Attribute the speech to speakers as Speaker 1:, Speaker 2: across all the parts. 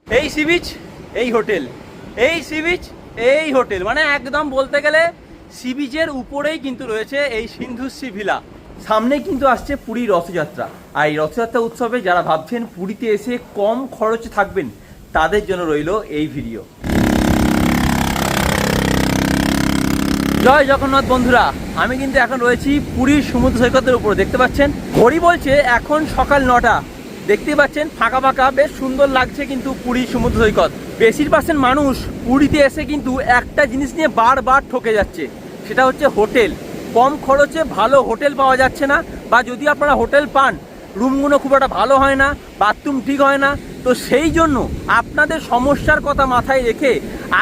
Speaker 1: এই sea beach এই hotel, এই সি বিচ এই হোটেল, মানে একদম বলতে গেলে সি বিচের উপরেই কিন্তু রয়েছে এই সিন্ধুশ্রী ভিলা। সামনে কিন্তু আসছে পুরী রথযাত্রা, আর এই রথযাত্রা উৎসবে যারা ভাবছেন পুরীতে এসে কম খরচে থাকবেন তাদের জন্য রইল এই ভিডিও। জয় জগন্নাথ বন্ধুরা, আমি কিন্তু এখন রয়েছি পুরীর সমুদ্র সৈকতের উপরে। দেখতে পাচ্ছেন ঘড়ি বলছে এখন সকাল 9টা। দেখতে পাচ্ছেন ফাঁকা ফাঁকা, বেশ সুন্দর লাগছে কিন্তু পুরীর সমুদ্র সৈকত। % মানুষ পুরীতে এসে কিন্তু একটা জিনিস নিয়ে বারবার ঠকে যাচ্ছে, সেটা হচ্ছে হোটেল। কম খরচে ভালো হোটেল পাওয়া যাচ্ছে না, বা যদি আপনারা হোটেল পান রুমগুলো খুব একটা ভালো হয় না, বাথরুম ঠিক হয় না। তো সেই জন্য আপনাদের সমস্যার কথা মাথায় রেখে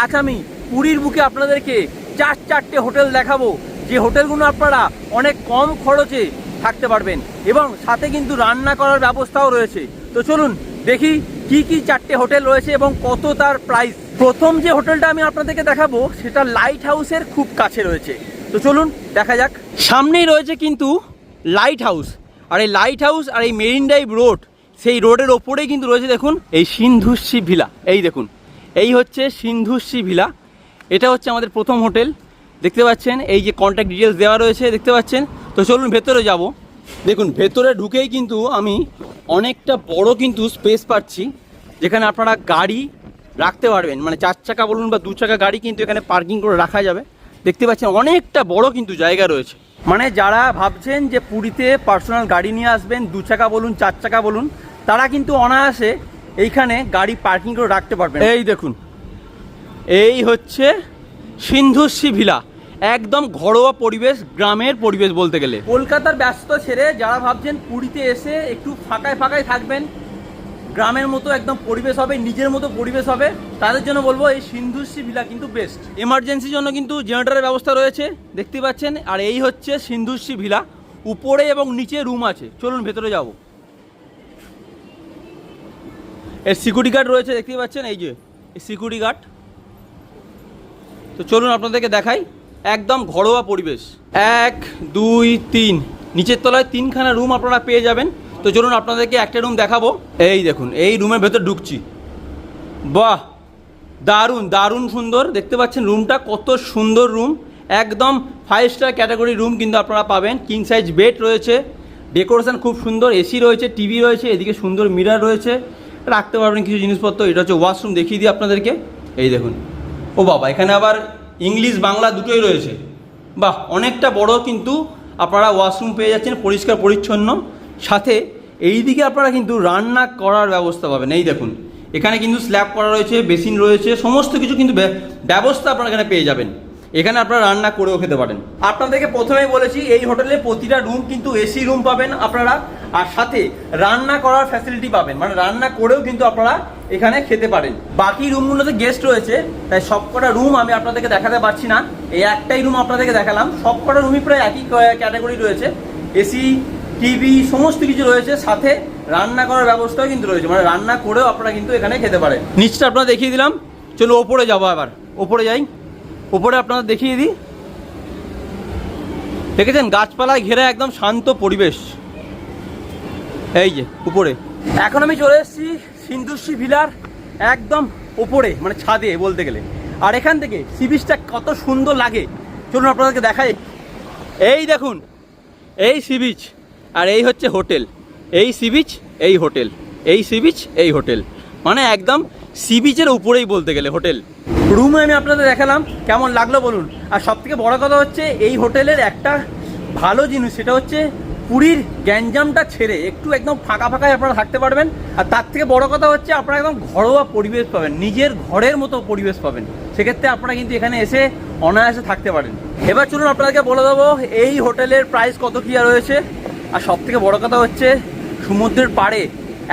Speaker 1: আজ আমি পুরীর বুকে আপনাদেরকে 4টা হোটেল দেখাবো, যে হোটেলগুলো আপনারা অনেক কম খরচে থাকতে পারবেন এবং সাথে কিন্তু রান্না করার ব্যবস্থাও রয়েছে। তো চলুন দেখি কি কি 4টে হোটেল রয়েছে এবং কত তার প্রাইস। প্রথম যে হোটেলটা আমি আপনাদেরকে দেখাবো সেটা লাইট হাউসের খুব কাছে রয়েছে। তো চলুন দেখা যাক। সামনেই রয়েছে কিন্তু লাইট হাউস, আর এই লাইট হাউস আর এই মেরিন ড্রাইভ রোড, সেই রোডের ওপরেই কিন্তু রয়েছে দেখুন এই সিন্ধুশ্রী ভিলা। এই দেখুন, এই হচ্ছে সিন্ধুশ্রী ভিলা। এটা হচ্ছে আমাদের প্রথম হোটেল। দেখতে পাচ্ছেন এই যে কন্ট্যাক্ট ডিটেলস দেওয়া রয়েছে, দেখতে পাচ্ছেন। তো চলুন ভেতরে যাব। দেখুন ভেতরে ঢুকেই কিন্তু আমি অনেকটা বড় কিন্তু স্পেস পাচ্ছি, যেখানে আপনারা গাড়ি রাখতে পারবেন, মানে 4 চাকা বলুন বা 2 চাকা গাড়ি কিন্তু এখানে পার্কিং করে রাখা যাবে। দেখতে পাচ্ছেন অনেকটা বড় কিন্তু জায়গা রয়েছে। মানে যারা ভাবছেন যে পুরীতে পার্সোনাল গাড়ি নিয়ে আসবেন, 2 চাকা বলুন 4 চাকা বলুন, তারা কিন্তু অনায়াসে এইখানে গাড়ি পার্কিং করে রাখতে পারবেন। এই দেখুন, এই হচ্ছে সিন্ধুশ্রী ভিলা। একদম ঘরোয়া পরিবেশ, গ্রামের পরিবেশ বলতে গেলে। কলকাতার ব্যস্ত ছেড়ে যারা ভাবছেন পুরীতে এসে একটু ফাঁকায় ফাঁকায় থাকবেন, গ্রামের মতো একদম পরিবেশ হবে, নিজের মতো পরিবেশ হবে, তাদের জন্য বলবো এই সিন্ধুশ্রী ভিলা কিন্তু বেস্ট। এমার্জেন্সির জন্য কিন্তু জেনারেটরের ব্যবস্থা রয়েছে, দেখতে পাচ্ছেন। আর এই হচ্ছে সিন্ধুশ্রী ভিলা, উপরে এবং নিচে রুম আছে। চলুন ভেতরে যাব। এর সিকিউরিটি গার্ড রয়েছে, দেখতে পাচ্ছেন এই যে সিকিউরিটি গার্ড। তো চলুন আপনাদেরকে দেখাই। একদম ঘরোয়া পরিবেশ। 1 2 3 নিচের তলায় 3খানা রুম আপনারা পেয়ে যাবেন। তো চলুন আপনাদেরকে একটা রুম দেখাবো। এই দেখুন, এই রুমের ভেতর ঢুকছি। বাহ, দারুণ দারুণ সুন্দর। দেখতে পাচ্ছেন রুমটা কত সুন্দর রুম, একদম 5 স্টার ক্যাটাগরি রুম কিন্তু আপনারা পাবেন। কিং সাইজ বেড রয়েছে, ডেকোরেশন খুব সুন্দর, এসি রয়েছে, টিভি রয়েছে, এদিকে সুন্দর মিরর রয়েছে, রাখতে পারবেন কিছু জিনিসপত্র। এটা হচ্ছে ওয়াশরুম, দেখিয়ে দিই আপনাদেরকে। এই দেখুন, ও বাবা, এখানে আবার ইংলিশ বাংলা দুটোই রয়েছে। বাহ, অনেকটা বড় কিন্তু আপনারা ওয়াশরুম পেয়ে যাচ্ছেন, পরিষ্কার পরিচ্ছন্ন। সাথে এই দিকে আপনারা কিন্তু রান্না করার ব্যবস্থা পাবেন। এই দেখুন, এখানে কিন্তু স্ল্যাব করা রয়েছে, বেসিন রয়েছে, সমস্ত কিছু কিন্তু ব্যবস্থা আপনারা এখানে পেয়ে যাবেন। এখানে আপনারা রান্না করেও খেতে পারেন। আপনাদেরকে প্রথমেই বলেছি এই হোটেলে প্রতিটা রুম কিন্তু এসি রুম পাবেন আপনারা, আর সাথে রান্না করার ফ্যাসিলিটি পাবেন, মানে রান্না করেও কিন্তু আপনারা এখানে খেতে পারেন। বাকি রুমগুলোতে গেস্ট রয়েছে, তাই সবকটা রুম আমি আপনাদেরকে দেখাতে পারছি না। এই একটাই রুম আপনাদেরকে দেখালাম। সবকটা রুমই প্রায় একই ক্যাটাগরি রয়েছে, এসি টিভি সমস্ত কিছু রয়েছে, সাথে রান্না করার ব্যবস্থাও কিন্তু রয়েছে, মানে রান্না করেও আপনারা কিন্তু এখানে খেতে পারেন। নিচটা আপনারা দেখিয়ে দিলাম। চলো ওপরে যাবো, আবার ওপরে যাই। ওপরে আপনারা দেখিয়ে দিই। দেখেছেন গাছপালায় ঘেরা একদম শান্ত পরিবেশ। এই যে উপরে, এখন আমি চলে এসেছি সিন্ধুশ্রী ভিলার একদম উপরে, মানে ছাদে বলতে গেলে। আর এখান থেকে সি বিচটা কত সুন্দর লাগে চলুন আপনাদেরকে দেখাই। এই দেখুন, এই সি বিচ, আর এই হচ্ছে হোটেল। এই সি বিচ এই হোটেল, এই সি বিচ এই হোটেল, মানে একদম সি বিচের উপরেই বলতে গেলে হোটেল। রুমে আমি আপনাদের দেখালাম, কেমন লাগলো বলুন। আর সবথেকে বড় কথা হচ্ছে এই হোটেলের একটা ভালো জিনিস, সেটা হচ্ছে পুরীর গ্যাঞ্জামটা ছেড়ে একটু একদম ফাঁকা ফাঁকায় আপনারা থাকতে পারবেন। আর তার থেকে বড় কথা হচ্ছে আপনারা একদম ঘরোয়া পরিবেশ পাবেন, নিজের ঘরের মতো পরিবেশ পাবেন। সেক্ষেত্রে আপনারা কিন্তু এখানে এসে অনায়াসে থাকতে পারেন। এবার চলুন আপনাদেরকে বলে দেবো এই হোটেলের প্রাইস কত কী রয়েছে। আর সব থেকে বড় কথা হচ্ছে সমুদ্রের পাড়ে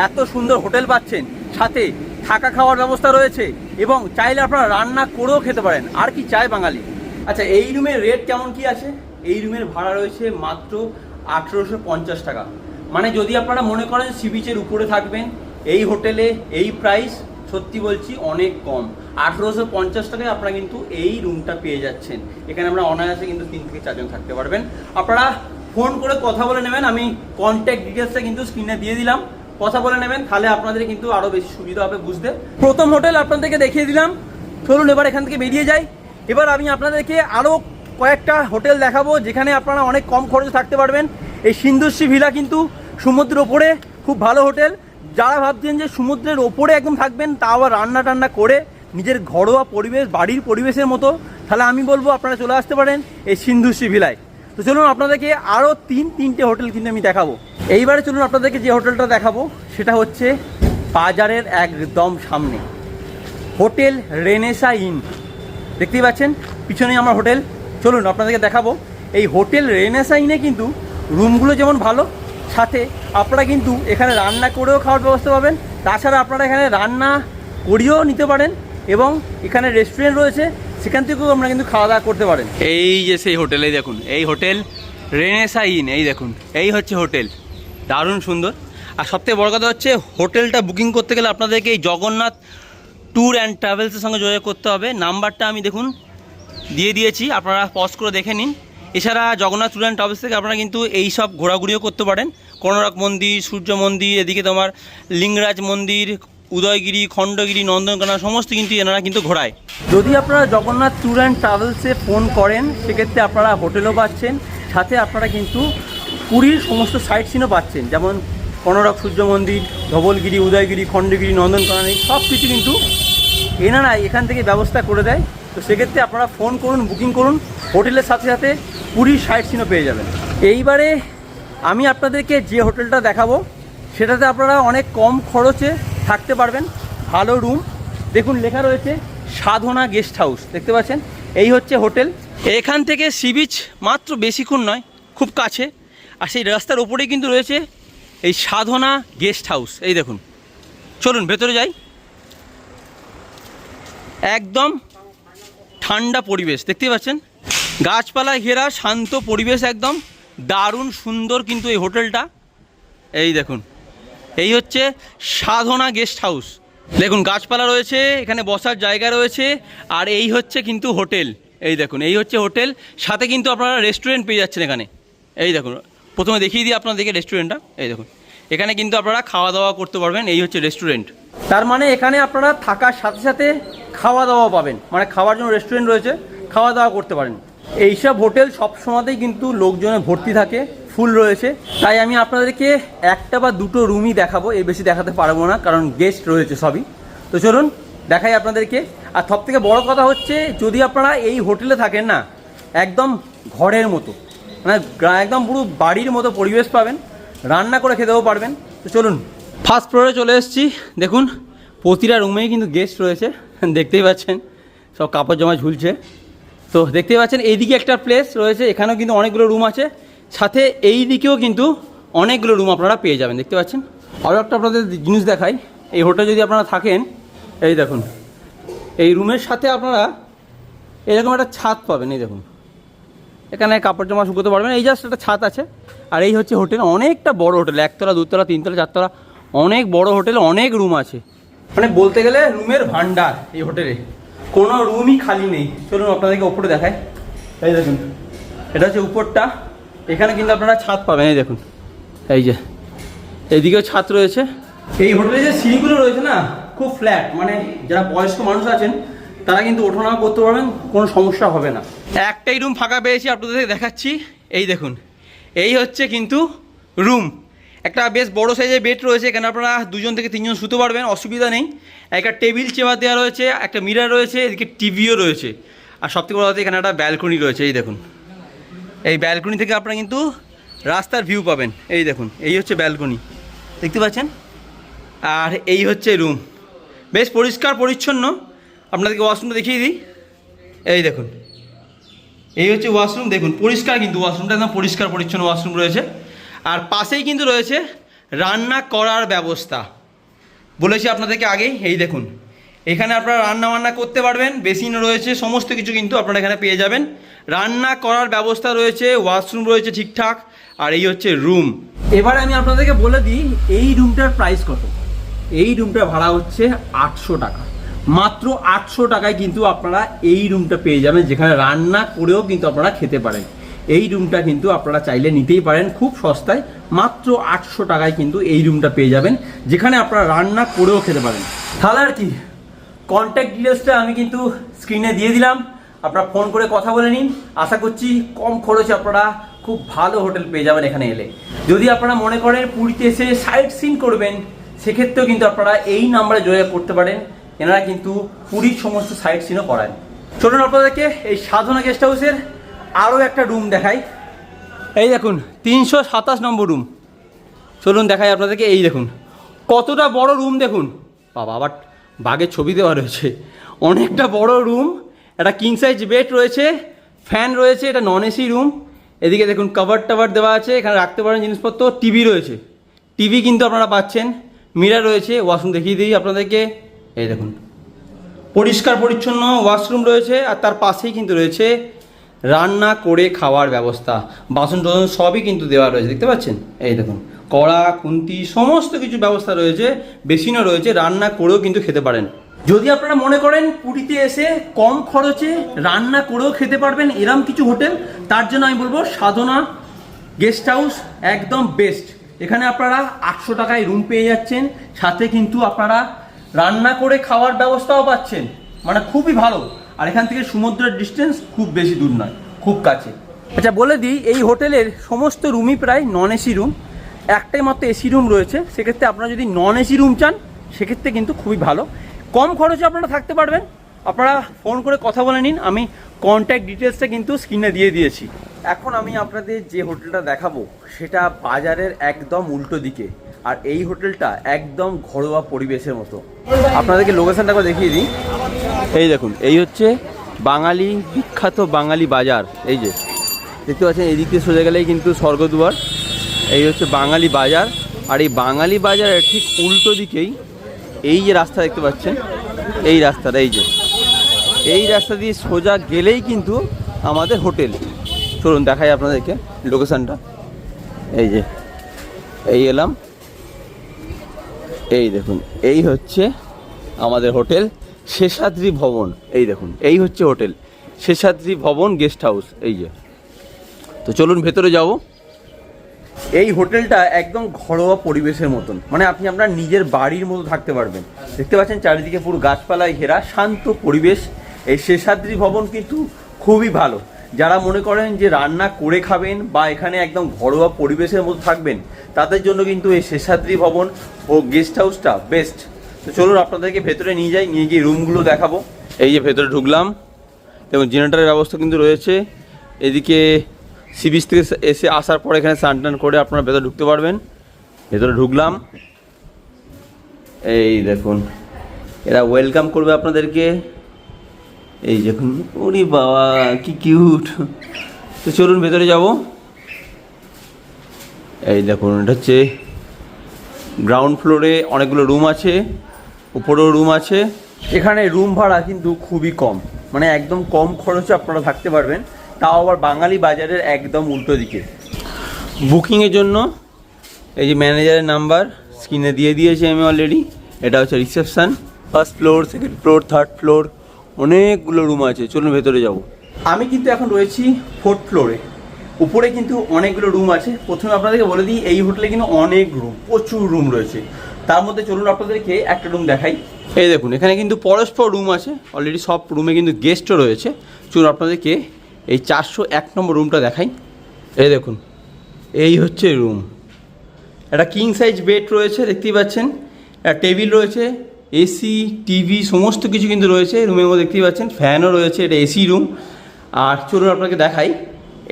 Speaker 1: এত সুন্দর হোটেল পাচ্ছেন, সাথে থাকা খাওয়ার ব্যবস্থা রয়েছে, এবং চাইলে আপনারা রান্না করেও খেতে পারেন। আর কি চায় বাঙালি। আচ্ছা, এই রুমের রেট কেমন কি আছে? এই রুমের ভাড়া রয়েছে মাত্র 1850 টাকা। মানে যদি আপনারা মনে করেন সি বিচের উপরে থাকবেন, এই হোটেলে এই প্রাইস সত্যি বলছি অনেক কম। 1850 টাকায় আপনারা কিন্তু এই রুমটা পেয়ে যাচ্ছেন। এখানে আমরা অনায়াসে কিন্তু 3 থেকে 4 জন থাকতে পারবেন। আপনারা ফোন করে কথা বলে নেবেন, আমি কন্ট্যাক্ট ডিটেলসটা কিন্তু স্ক্রিনে দিয়ে দিলাম। কথা বলে নেবেন, তাহলে আপনাদের কিন্তু আরও বেশি সুবিধা হবে বুঝতে। প্রথম হোটেল আপনাদেরকে দেখিয়ে দিলাম, চলুন এবার এখান থেকে বেরিয়ে যাই। এবার আমি আপনাদেরকে আরও কয়েকটা হোটেল দেখাবো যেখানে আপনারা অনেক কম খরচে থাকতে পারবেন। এই সিন্ধুশ্রী ভিলা কিন্তু সমুদ্রের ওপরে খুব ভালো হোটেল। যারা ভাবছেন যে সমুদ্রের ওপরে একদম থাকবেন, তাও আবার রান্না টান্না করে নিজের ঘরোয়া পরিবেশ, বাড়ির পরিবেশের মতো, তাহলে আমি বলবো আপনারা চলে আসতে পারেন এই সিন্ধুশ্রী ভিলায়। তো চলুন আপনাদেরকে আরও তিনটে হোটেল কিন্তু আমি দেখাবো। এইবারে চলুন আপনাদেরকে যে হোটেলটা দেখাবো সেটা হচ্ছে বাজারের একদম সামনে হোটেল রেনেসা ইন। দেখতেই পাচ্ছেন পিছনেই আমার হোটেল। চলুন আপনাদেরকে দেখাবো। এই হোটেল রেনেসা ইনে কিন্তু রুমগুলো যেমন ভালো, সাথে আপনারা কিন্তু এখানে রান্না করেও খাওয়ার ব্যবস্থা পাবেন। তাছাড়া আপনারা এখানে রান্না করিয়েও নিতে পারেন এবং এখানে রেস্টুরেন্ট রয়েছে, সেখান থেকেও আপনারা কিন্তু খাওয়া দাওয়া করতে পারেন। এই যে সেই হোটেল, এই দেখুন এই হোটেল রেনেসা ইন, এই দেখুন এই হচ্ছে হোটেল, দারুণ সুন্দর। আর সবথেকে বড় কথা হচ্ছে হোটেলটা বুকিং করতে গেলে আপনাদেরকে এই জগন্নাথ ট্যুর অ্যান্ড ট্রাভেলসের সঙ্গে যোগাযোগ করতে হবে। নাম্বারটা আমি দেখুন দিয়ে দিয়েছি, আপনারা পজ করে দেখে নিন। এছাড়া জগন্নাথ ট্যুর অ্যান্ড ট্রাভেলস থেকে আপনারা কিন্তু এই সব ঘোরাঘুরিও করতে পারেন। কোনারক মন্দির, সূর্য মন্দির, এদিকে তোমার লিঙ্গরাজ মন্দির, উদয়গিরি, খণ্ডগিরি, নন্দনকানন সমস্ত কিন্তু এনারা কিন্তু ঘোরায়। যদি আপনারা জগন্নাথ ট্যুর অ্যান্ড ট্রাভেলসে ফোন করেন সেক্ষেত্রে আপনারা হোটেলও পাচ্ছেন, সাথে আপনারা কিন্তু পুরীর সমস্ত সাইট সিনও পাচ্ছেন, যেমন কোনারক সূর্য মন্দির, ধবলগিরি, উদয়গিরি, খণ্ডগিরি, নন্দনকানন, এই সব কিছু কিন্তু এনারা এখান থেকে ব্যবস্থা করে দেয়। তো সেক্ষেত্রে আপনারা ফোন করুন, বুকিং করুন, হোটেলের সাথে সাথে পুরীর সাইট সিনও পেয়ে যাবেন। এইবারে আমি আপনাদেরকে যে হোটেলটা দেখাবো সেটাতে আপনারা অনেক কম খরচে থাকতে পারবেন, ভালো রুম। দেখুন লেখা রয়েছে সাধনা গেস্ট হাউস, দেখতে পাচ্ছেন এই হচ্ছে হোটেল। এখান থেকে সি বিচ মাত্র বেশিক্ষণ নয়, খুব কাছে। আর সেই রাস্তার ওপরেই কিন্তু রয়েছে এই সাধনা গেস্ট হাউস। এই দেখুন, চলুন ভেতরে যাই। একদম ঠান্ডা পরিবেশ, দেখতেই পাচ্ছেন গাছপালায় ঘেরা শান্ত পরিবেশ, একদম দারুণ সুন্দর কিন্তু এই হোটেলটা। এই দেখুন এই হচ্ছে সাধনা গেস্ট হাউস। দেখুন গাছপালা রয়েছে, এখানে বসার জায়গা রয়েছে, আর এই হচ্ছে কিন্তু হোটেল। এই দেখুন এই হচ্ছে হোটেল, সাথে কিন্তু আপনারা রেস্টুরেন্ট পেয়ে যাচ্ছেন এখানে। এই দেখুন প্রথমে দেখিয়ে দিই আপনাদেরকে রেস্টুরেন্টটা। এই দেখুন এখানে কিন্তু আপনারা খাওয়া দাওয়া করতে পারবেন, এই হচ্ছে রেস্টুরেন্ট। তার মানে এখানে আপনারা থাকার সাথে সাথে খাওয়া দাওয়া পাবেন, মানে খাওয়ার জন্য রেস্টুরেন্ট রয়েছে, খাওয়া দাওয়া করতে পারেন। এইসব হোটেল সব সময়তেই কিন্তু লোকজনে ভর্তি থাকে, ফুল রয়েছে। তাই আমি আপনাদেরকে একটা বা দুটো রুমই দেখাবো, এর বেশি দেখাতে পারবো না, কারণ গেস্ট রয়েছে সবই। তো চলুন দেখাই আপনাদেরকে। আর সব থেকে বড়ো কথা হচ্ছে, যদি আপনারা এই হোটেলে থাকেন না, একদম ঘরের মতো, মানে একদম পুরো বাড়ির মতো পরিবেশ পাবেন, রান্না করে খেতেও পারবেন। তো চলুন ফার্স্ট ফ্লোরে চলে এসেছি। দেখুন প্রতিটা রুমেই কিন্তু গেস্ট রয়েছে, দেখতেই পাচ্ছেন সব কাপড় জামা ঝুলছে। তো দেখতেই পাচ্ছেন এইদিকে একটা প্লেস রয়েছে, এখানেও কিন্তু অনেকগুলো রুম আছে, সাথে এই দিকেও কিন্তু অনেকগুলো রুম আপনারা পেয়ে যাবেন, দেখতে পাচ্ছেন। আরও একটা আপনাদের জিনিস দেখাই, এই হোটেলে যদি আপনারা থাকেন, এই দেখুন এই রুমের সাথে আপনারা এরকম একটা ছাদ পাবেন। এই দেখুন এখানে কাপড় জামা শুকোতে পারবেন, এই জাস্ট একটা ছাদ আছে। আর এই হচ্ছে হোটেল, অনেকটা বড় হোটেল, একতলা, দুতলা, তিনতলা, চারতলা, অনেক বড় হোটেল, অনেক রুম আছে। মানে বলতে গেলে রুমের ভান্ডার এই হোটেলে, কোনো রুমই খালি নেই। চলুন আপনাদেরকে উপরে দেখায়। এই দেখুন এটা হচ্ছে উপরটা, এখানে কিন্তু আপনারা ছাদ পাবেন। এই দেখুন এই যে এইদিকেও ছাদ রয়েছে। এই হোটেলে যে সিঁড়িগুলো রয়েছে না, খুব ফ্ল্যাট, মানে যারা বয়স্ক মানুষ আছেন তারা কিন্তু ওঠানামা করতে পারবেন, কোনো সমস্যা হবে না। একটাই রুম ফাঁকা পেয়েছি, আপনাদের দেখাচ্ছি। এই দেখুন এই হচ্ছে কিন্তু রুম, একটা বেশ বড় সাইজের বেড রয়েছে, এখানে আপনারা 2 থেকে 3 জন শুতে পারবেন, অসুবিধা নেই। একটা টেবিল চেয়ার দেওয়া রয়েছে, একটা মিরর রয়েছে, এদিকে টিভিও রয়েছে। আর সবথেকে বড় কথা এখানে একটা ব্যালকনি রয়েছে। এই দেখুন এই ব্যালকনি থেকে আপনারা কিন্তু রাস্তার ভিউ পাবেন। এই দেখুন এই হচ্ছে ব্যালকনি, দেখতে পাচ্ছেন। আর এই হচ্ছে রুম, বেশ পরিষ্কার পরিচ্ছন্ন। আপনাদেরকে ওয়াশরুমটা দেখিয়ে দিই। এই দেখুন এই হচ্ছে ওয়াশরুম, দেখুন পরিষ্কার, কিন্তু ওয়াশরুমটা একদম পরিষ্কার পরিচ্ছন্ন ওয়াশরুম রয়েছে। আর পাশেই কিন্তু রয়েছে রান্না করার ব্যবস্থা, বলেছি আপনাদেরকে আগেই। এই দেখুন এখানে আপনারা রান্না বান্না করতে পারবেন, বেসিন রয়েছে, সমস্ত কিছু কিন্তু আপনারা এখানে পেয়ে যাবেন। রান্না করার ব্যবস্থা রয়েছে, ওয়াশরুম রয়েছে ঠিকঠাক। আর এই হচ্ছে রুম। এবার আমি আপনাদেরকে বলে দিই এই রুমটার প্রাইস কত। এই রুমটার ভাড়া হচ্ছে 800 টাকা, মাত্র 800 টাকায় কিন্তু আপনারা এই রুমটা পেয়ে যাবেন, যেখানে রান্না করেও কিন্তু আপনারা খেতে পারেন। এই রুমটা কিন্তু আপনারা চাইলে নিতেই পারেন খুব সস্তায়, মাত্র 800 টাকায় কিন্তু এই রুমটা পেয়ে যাবেন, যেখানে আপনারা রান্না করেও খেতে পারেন। তাহলে আর কি, কন্ট্যাক্ট ডিটেলসটা আমি কিন্তু স্ক্রিনে দিয়ে দিলাম, আপনারা ফোন করে কথা বলে নিন। আশা করছি কম খরচে আপনারা খুব ভালো হোটেল পেয়ে যাবেন এখানে এলে। যদি আপনারা মনে করেন পুরীতে এসে সাইট সিন করবেন, সেক্ষেত্রেও কিন্তু আপনারা এই নাম্বারে যোগাযোগ করতে পারেন, এনারা কিন্তু পুরীর সমস্ত সাইট সিনও করান। চলুন আপনাদেরকে এই সাধনা গেস্ট হাউসের আরও একটা রুম দেখাই। এই দেখুন 327 নম্বর রুম। চলুন দেখাই আপনাদেরকে। এই দেখুন কতটা বড় রুম, দেখুন বাবা, আবার বাঘের ছবি দেওয়া রয়েছে, অনেকটা বড় রুম। একটা কিং সাইজ বেড রয়েছে, ফ্যান রয়েছে, এটা নন এসি রুম। এদিকে দেখুন কভার টাভার দেওয়া আছে, এখানে রাখতে পারেন জিনিসপত্র। টিভি রয়েছে, টিভি কিন্তু আপনারা পাচ্ছেন। মিরার রয়েছে, ওয়াশরুম দেখিয়ে দিই আপনাদেরকে। এই দেখুন পরিষ্কার পরিচ্ছন্ন ওয়াশরুম রয়েছে, আর তার পাশেই কিন্তু রয়েছে রান্না করে খাওয়ার ব্যবস্থা। বাসন টাসন সবই কিন্তু দেওয়া রয়েছে, দেখতে পাচ্ছেন। এই দেখুন কড়া খুন্তি সমস্ত কিছু ব্যবস্থা রয়েছে, বেসিনও রয়েছে, রান্না করেও কিন্তু খেতে পারেন। যদি আপনারা মনে করেন পুরীতে এসে কম খরচে রান্না করেও খেতে পারবেন এরম কিছু হোটেল, তার জন্য আমি বলবো সাধনা গেস্ট হাউস একদম বেস্ট। এখানে আপনারা 800 টাকায় রুম পেয়ে যাচ্ছেন, সাথে কিন্তু আপনারা রান্না করে খাওয়ার ব্যবস্থাও পাচ্ছেন, মানে খুবই ভালো। আর এখান থেকে সমুদ্রের ডিস্টেন্স খুব বেশি দূর নয়, খুব কাছে। আচ্ছা বলে দিই, এই হোটেলের সমস্ত রুমই প্রায় নন এসি রুম, একটাই মাত্র এসি রুম রয়েছে। সেক্ষেত্রে আপনারা যদি নন এসি রুম চান, সেক্ষেত্রে কিন্তু খুবই ভালো, কম খরচে আপনারা থাকতে পারবেন। আপনারা ফোন করে কথা বলে নিন, আমি কন্ট্যাক্ট ডিটেলসটা কিন্তু স্ক্রিনে দিয়ে দিয়েছি। এখন আমি আপনাদের যে হোটেলটা দেখাবো সেটা বাজারের একদম উল্টো দিকে, আর এই হোটেলটা একদম ঘরোয়া পরিবেশের মতো। আপনাদেরকে লোকেশনটা করে দেখিয়ে দিই। এই দেখুন, এই হচ্ছে বাঙালি বিখ্যাত বাঙালি বাজার। এই যে দেখতে পাচ্ছেন, এই দিক দিয়ে সোজা গেলেই কিন্তু স্বর্গদুয়ার। এই হচ্ছে বাঙালি বাজার, আর এই বাঙালি বাজারের ঠিক উল্টো দিকেই এই যে রাস্তা দেখতে পাচ্ছেন, এই রাস্তাটা, এই রাস্তা দিয়ে সোজা গেলেই কিন্তু আমাদের হোটেল। চলুন দেখাই আপনাদেরকে লোকেশনটা। এই যে এই এলাম, এই দেখুন এই হচ্ছে আমাদের হোটেল শেষাদ্রি ভবন। এই দেখুন এই হচ্ছে হোটেল শেষাদ্রি ভবন গেস্ট হাউস। এই যে, তো চলুন ভেতরে যাব। এই হোটেলটা একদম ঘরোয়া পরিবেশের মতন, মানে আপনি আপনার নিজের বাড়ির মতো থাকতে পারবেন। দেখতে পাচ্ছেন চারিদিকে পুরো গাছপালায় ঘেরা শান্ত পরিবেশ। এই শেষাদ্রি ভবন কিন্তু খুবই ভালো। যারা মনে করেন যে রান্না করে খাবেন বা এখানে একদম ঘরোয়া পরিবেশের মতো থাকবেন, তাদের জন্য কিন্তু এই শেষাদ্রি ভবন ও গেস্ট হাউসটা বেস্ট। তো চলুন আপনাদেরকে ভেতরে নিয়ে যাই, নিয়ে গিয়ে রুমগুলো দেখাবো। এই যে ভেতরে ঢুকলাম, দেখুন জেনারেটরের ব্যবস্থা কিন্তু রয়েছে। এদিকে সি বিচ থেকে এসে আসার পর এখানে স্নান টান করে আপনারা ভেতরে ঢুকতে পারবেন। ভেতরে ঢুকলাম, এই দেখুন এরা ওয়েলকাম করবে আপনাদেরকে। এই দেখুন, ওরে বাবা কি কিউট। তো চলুন ভেতরে যাব। এই দেখুন এটা হচ্ছে গ্রাউন্ড ফ্লোরে অনেকগুলো রুম আছে, উপরেও রুম আছে। এখানে রুম ভাড়া কিন্তু খুবই কম, মানে একদম কম খরচে আপনারা থাকতে পারবেন, তাও আবার বাঙালি বাজারের একদম উল্টো দিকে। বুকিংয়ের জন্য এই যে ম্যানেজারের নাম্বার স্ক্রিনে দিয়ে দিয়েছি আমি অলরেডি। এটা হচ্ছে reception, first floor, second floor, third floor, অনেকগুলো রুম আছে। চলুন ভেতরে যাব। আমি কিন্তু এখন রয়েছি 4th ফ্লোরে। উপরে কিন্তু অনেকগুলো রুম আছে। প্রথমে আপনাদেরকে বলে দিই, এই হোটেলে কিন্তু অনেক রুম, প্রচুর রুম রয়েছে। তার মধ্যে চলুন আপনাদেরকে একটা রুম দেখাই। এই দেখুন এখানে কিন্তু পরস্পর রুম আছে, অলরেডি সব রুমে কিন্তু গেস্টও রয়েছে। চলুন আপনাদেরকে এই 401 নম্বর রুমটা দেখাই। এই দেখুন এই হচ্ছে রুম। একটা কিং সাইজ বেড রয়েছে, দেখতেই পাচ্ছেন। একটা টেবিল রয়েছে, এসি, টিভি সমস্ত কিছু কিন্তু রয়েছে রুমের মধ্যে, দেখতেই পাচ্ছেন। ফ্যানও রয়েছে, এটা এসি রুম। আর চলুন আপনাকে দেখাই,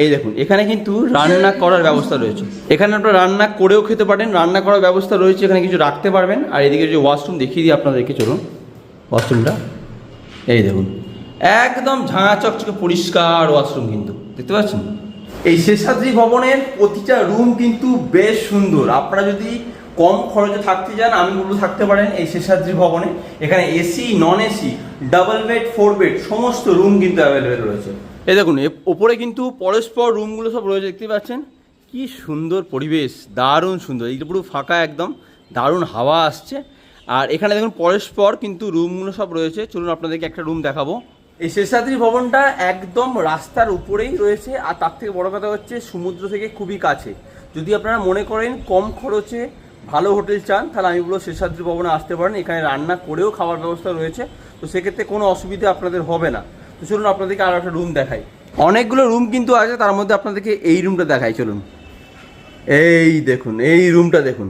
Speaker 1: এই দেখুন এখানে কিন্তু রান্না করার ব্যবস্থা রয়েছে। এখানে আপনারা রান্না করেও খেতে পারেন, রান্না করার ব্যবস্থা রয়েছে, এখানে কিছু রাখতে পারবেন। আর এদিকে যে ওয়াশরুম দেখিয়ে দিই আপনাদেরকে, চলুন ওয়াশরুমটা। এই দেখুন একদম ঝাঁ চকচকে পরিষ্কার ওয়াশরুম কিন্তু, দেখতে পাচ্ছেন। এই শেষাদ্রি ভবনের প্রতিটা রুম কিন্তু বেশ সুন্দর। আপনারা যদি কম খরচে থাকতে চান, আমি বলবো থাকতে পারেন এই শেষাদ্রি ভবনে। এখানে AC, non AC, double bed, 4 bed সমস্ত রুম কিন্তু অ্যাভেলেবেল রয়েছে। এই দেখুন ওপরে কিন্তু পরস্পর রুমগুলো সব রয়েছে, দেখতে পাচ্ছেন। কি সুন্দর পরিবেশ, দারুণ সুন্দর। এইটা পুরো ফাঁকা একদম, দারুণ হাওয়া আসছে। আর এখানে দেখুন পরস্পর কিন্তু রুমগুলো সব রয়েছে। চলুন আপনাদেরকে একটা রুম দেখাবো। এই শেষাদ্রি ভবনটা একদম রাস্তার উপরেই রয়েছে, আর তার থেকে বড় কথা হচ্ছে সমুদ্র থেকে খুবই কাছে। যদি আপনারা মনে করেন কম খরচে ভালো হোটেল চান, তাহলে আমি বলবো শেষাদ্রি ভবনে আসতে পারেন। এখানে রান্না করেও খাওয়ার ব্যবস্থা রয়েছে, তো সেক্ষেত্রে কোনো অসুবিধা আপনাদের হবে না। তো চলুন আপনাদেরকে আরও একটা রুম দেখাই। অনেকগুলো রুম কিন্তু আছে, তার মধ্যে আপনাদেরকে এই রুমটা দেখাই। চলুন, এই দেখুন, এই রুমটা দেখুন,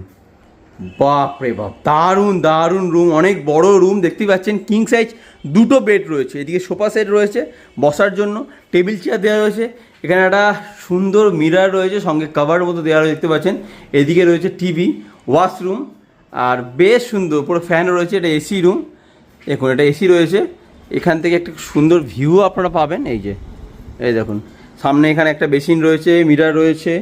Speaker 1: বাপ রে বাপ, দারুণ দারুণ রুম, অনেক বড় রুম দেখতেই পাচ্ছেন। কিং সাইজ দুটো বেড রয়েছে, এদিকে সোফা সেট রয়েছে বসার জন্য, টেবিল চেয়ার দেওয়া রয়েছে, এখানে একটা সুন্দর মিরার রয়েছে, সঙ্গে কভার মতো দেওয়া রয়েছে দেখতে পাচ্ছেন। এদিকে রয়েছে টিভি, ওয়াশরুম, আর বেশ সুন্দর পুরো ফ্যান রয়েছে। এটা এসি রুম, দেখুন এটা এসি রয়েছে। এখান থেকে একটা সুন্দর ভিউ আপনারা পাবেন। এই যে এই দেখুন, সামনে এখানে একটা বেসিন রয়েছে, মিরার রয়েছে,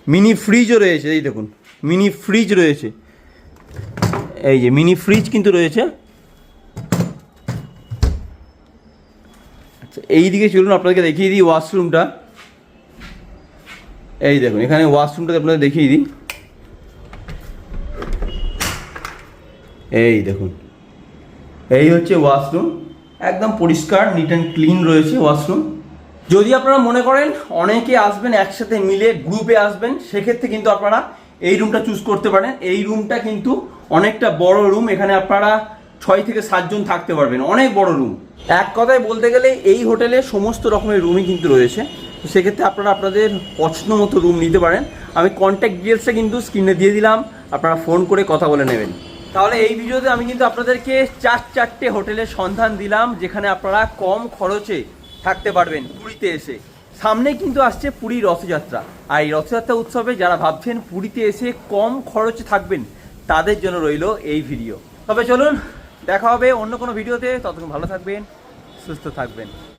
Speaker 1: মিনি ফ্রিজও রয়েছে। এই দেখুন মিনি ফ্রিজ রয়েছে, এই যে মিনি ফ্রিজ কিন্তু রয়েছে। আচ্ছা, এই দিকে চলুন আপনাদেরকে দেখিয়ে দিই ওয়াশরুমটা। এই দেখুন এখানে ওয়াশরুমটা আপনাদের দেখিয়ে দিই। এই দেখুন, এই হচ্ছে ওয়াশরুম, একদম পরিষ্কার নিট অ্যান্ড ক্লিন রয়েছে ওয়াশরুম। যদি আপনারা মনে করেন অনেকে আসবেন একসাথে মিলে গ্রুপে আসবেন, সেক্ষেত্রে কিন্তু আপনারা এই রুমটা চুজ করতে পারেন। এই রুমটা কিন্তু অনেকটা বড় রুম, এখানে আপনারা 6 থেকে 7 জন থাকতে পারবেন, অনেক বড় রুম। এক কথায় বলতে গেলে এই হোটেলে সমস্ত রকমের রুমই কিন্তু রয়েছে। তো সেক্ষেত্রে আপনারা আপনাদের পছন্দ মতো রুম নিতে পারেন। আমি কন্ট্যাক্ট ডিটেলসটা কিন্তু স্ক্রিনে দিয়ে দিলাম, আপনারা ফোন করে কথা বলে নেবেন। তাহলে এই ভিডিওতে আমি কিন্তু আপনাদেরকে 4টি হোটেলের সন্ধান দিলাম, যেখানে আপনারা কম খরচে থাকতে পারবেন পুরীতে এসে। সামনে কিন্তু আসছে পুরী রথযাত্রা, আর এই রথযাত্রা উৎসবে যারা ভাবছেন পুরীতে এসে কম খরচে থাকবেন, তাদের জন্য রইল এই ভিডিও। তবে চলুন দেখা হবে অন্য কোনো ভিডিওতে, ততক্ষণ ভালো থাকবেন, সুস্থ থাকবেন।